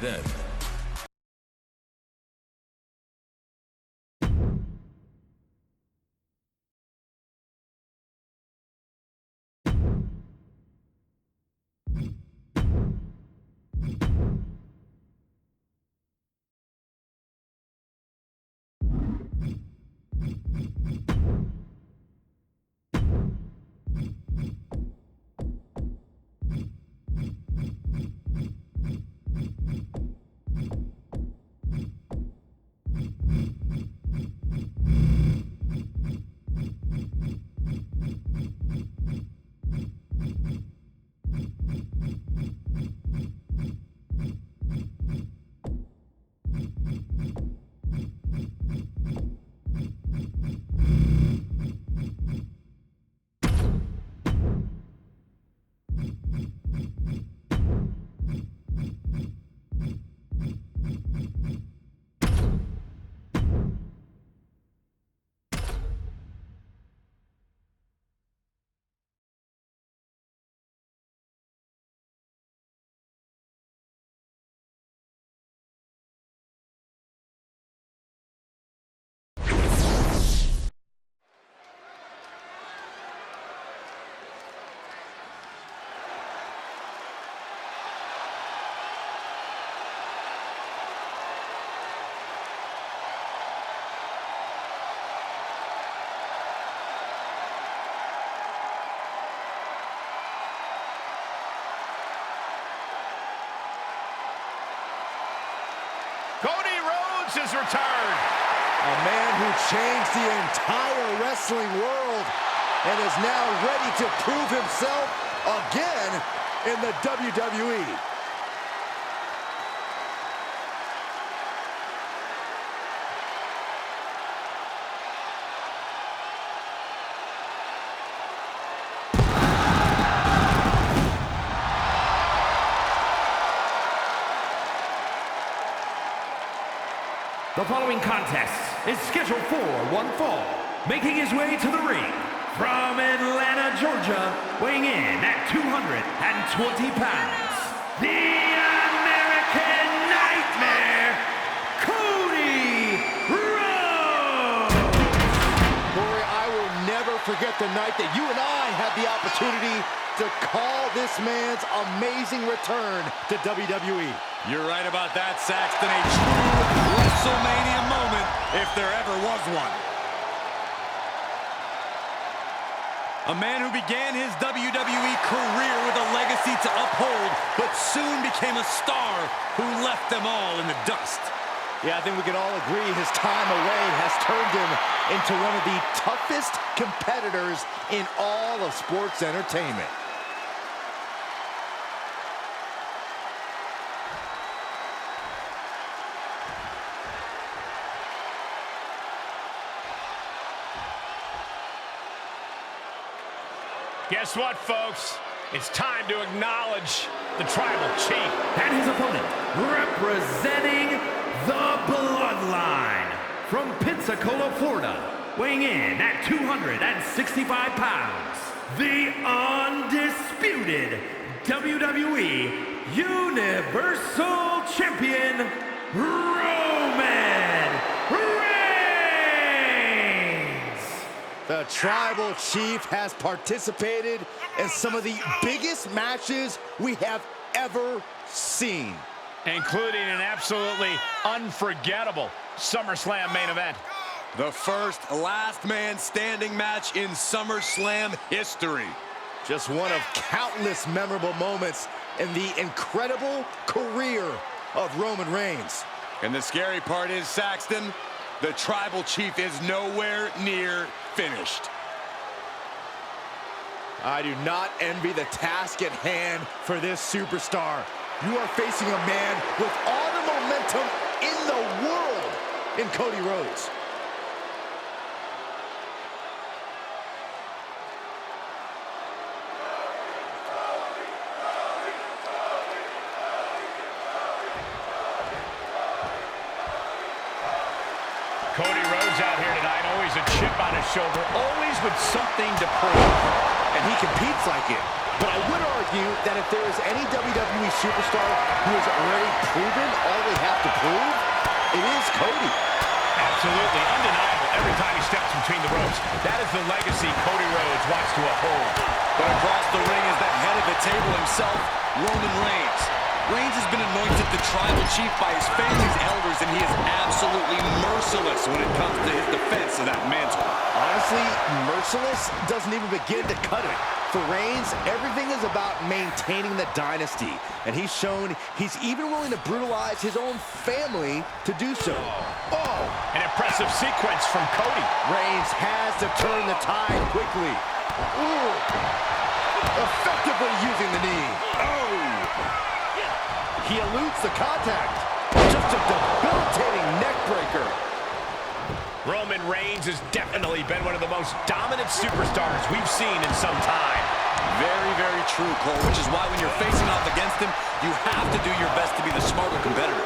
then. Cody Rhodes has returned. A man who changed the entire wrestling world and is now ready to prove himself again in the WWE. The following contest is scheduled for one fall. Making his way to the ring from Atlanta, Georgia, weighing in at 220 pounds, the American Nightmare, Cody Rhodes! Corey, I will never forget the night that you and I had the opportunity to call this man's amazing return to WWE. You're right about that, Saxton. A true WrestleMania moment, if there ever was one. A man who began his WWE career with a legacy to uphold, but soon became a star who left them all in the dust. Yeah, I think we can all agree his time away has turned him into one of the toughest competitors in all of sports entertainment. Guess what, folks? It's time to acknowledge the Tribal Chief. And his opponent, representing the Bloodline, from Pensacola, Florida, weighing in at 265 pounds, the undisputed WWE Universal Champion, Roman Reigns! The Tribal Chief has participated in some of the biggest matches we have ever seen, Including an absolutely unforgettable SummerSlam main event. The first last man standing match in SummerSlam history. just one of countless memorable moments in the incredible career of Roman Reigns. And the scary part is, Saxton, the Tribal Chief is nowhere near finished. I do not envy the task at hand for this superstar. You are facing a man with all the momentum in the world in Cody Rhodes. Cody Rhodes out here tonight, always a chip on his shoulder, always with something to prove. And he competes like it. But I would argue that if there is any WWE superstar who has already proven all they have to prove, it is Cody. Absolutely undeniable every time he steps between the ropes. That is the legacy Cody Rhodes wants to uphold. But across the ring is the head of the table himself, Roman Reigns. Reigns has been anointed the tribal chief by his family's elders, and he is absolutely merciless when it comes to his defense of that mantle. Honestly, merciless doesn't even begin to cut it. For Reigns, everything is about maintaining the dynasty, and he's shown he's even willing to brutalize his own family to do so. Oh! An impressive sequence from Cody. Reigns has to turn the tide quickly. Ooh! Effectively using the knee. Oh! He eludes the contact. Just a debilitating neck breaker. Roman Reigns has definitely been one of the most dominant superstars we've seen in some time. Very, very true, Cole, which is why when you're facing off against him, you have to do your best to be the smarter competitor.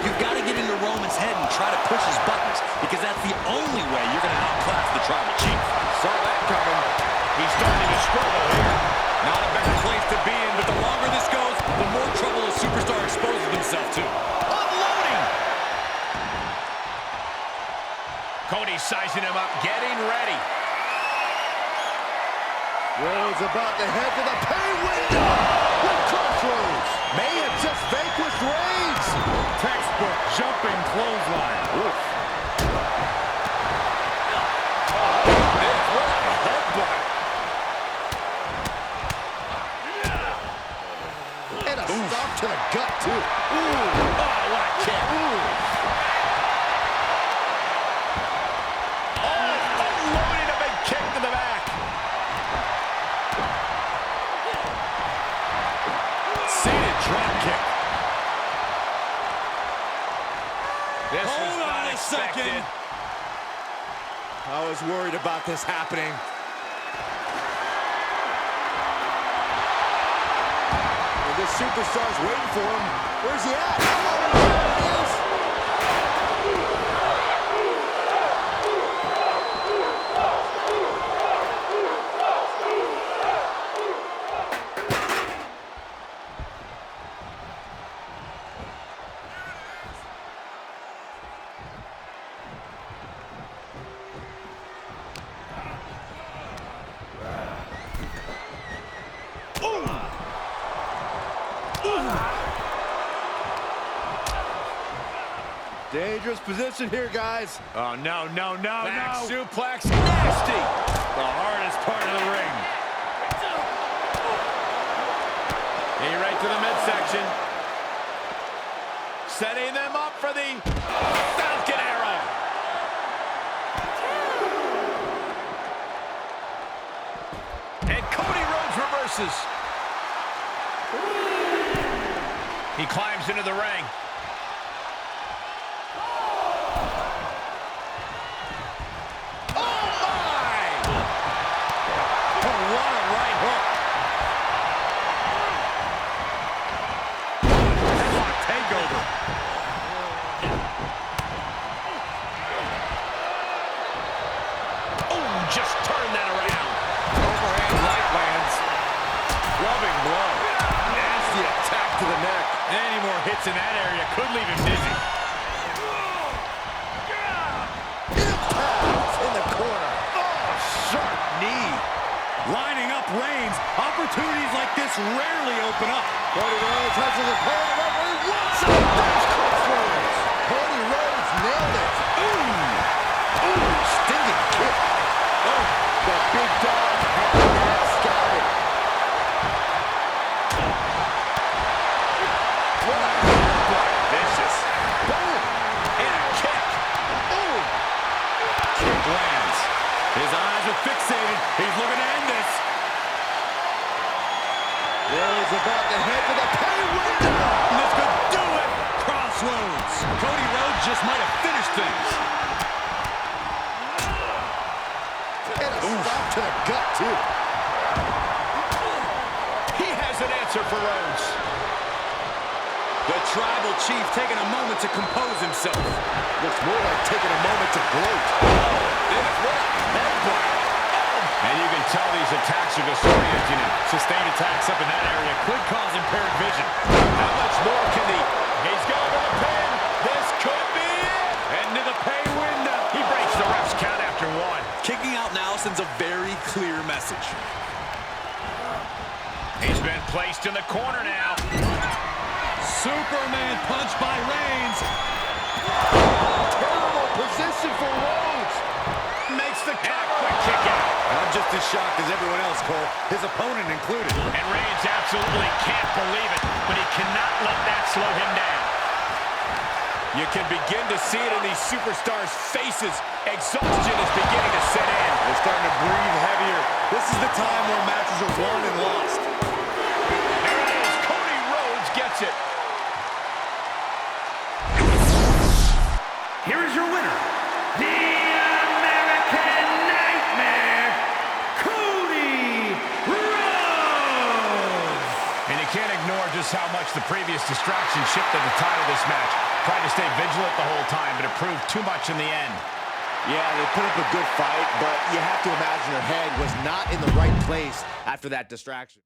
You've got to get into Roman's head and try to push his buttons, because that's the only way you're going to outclass the tribal chief. Saw that coming. He's starting to struggle here. Not a better place to be in, but the longer this goes, the more trouble a superstar exposes himself to. Unloading! Cody sizing him up, getting ready. Rhodes about to head to the pay window with Crossroads. May have just vanquished Reigns. Textbook jumping clothesline. Oof. And a stop to the gut, too. Ooh. Oh, what a kick. Ooh. Oh, unloading a big kick to the back. Seated drop kick. This was Hold on not a expected. second. I was worried about this happening. Well, this superstar's waiting for him. Where's he at? Oh, there he is. Dangerous position here, guys. Oh, no, no, no, Back no. suplex, nasty. The hardest part of the ring. Knee right to the midsection. Setting them up for the Falcon Arrow. And Cody Rhodes reverses. He climbs into the ring. Just turn that around. Overhand right lands. Rubbing blow. Nasty attack to the neck. Any more hits in that area could leave him dizzy. Impact in the corner. Oh, sharp knee. Lining up Reigns. Opportunities like this rarely open up. Cody Rhodes has his opponent right where he wants him. There's Crossroads. Cody Rhodes nailed it. Ooh. Ooh, stinging kick. Oh, the big dog had that scouted. What a headbutt. Vicious. Boom. And a kick. Ooh. Kick lands. His eyes are fixated. He's looking to end this. Rhodes about to head to the pay window. This could do it. Crossroads. Cody Rhodes just might have finished things. And a stop to the gut, too. He has an answer for Rhodes. The tribal chief taking a moment to compose himself. Looks more like taking a moment to gloat. And you can tell these Those attacks are disorienting him. Sustained attacks up in that area could cause impaired vision. How much more can he? He's going to the pin. This could be it. Into the pay window. He breaks the ref's count after one. Kicking out now sends a very clear message. He's been placed in the corner now. Superman punch by Reigns. Terrible position for Rhodes. Makes the cover. Quick kick out. I'm just as shocked as everyone else, Cole. His opponent included. And Reigns absolutely can't believe it, but he cannot let that slow him down. You can begin to see it in these superstars' faces. Exhaustion is beginning to set in. They're starting to breathe heavier. This is the time where matches are won and lost. There it is. Cody Rhodes gets it. Here is your winner, the American Nightmare, Cody Rhodes! And you can't ignore just how much the previous distraction shifted the tide of this match. Tried to stay vigilant the whole time, but it proved too much in the end. Yeah, they put up a good fight, but you have to imagine her head was not in the right place after that distraction.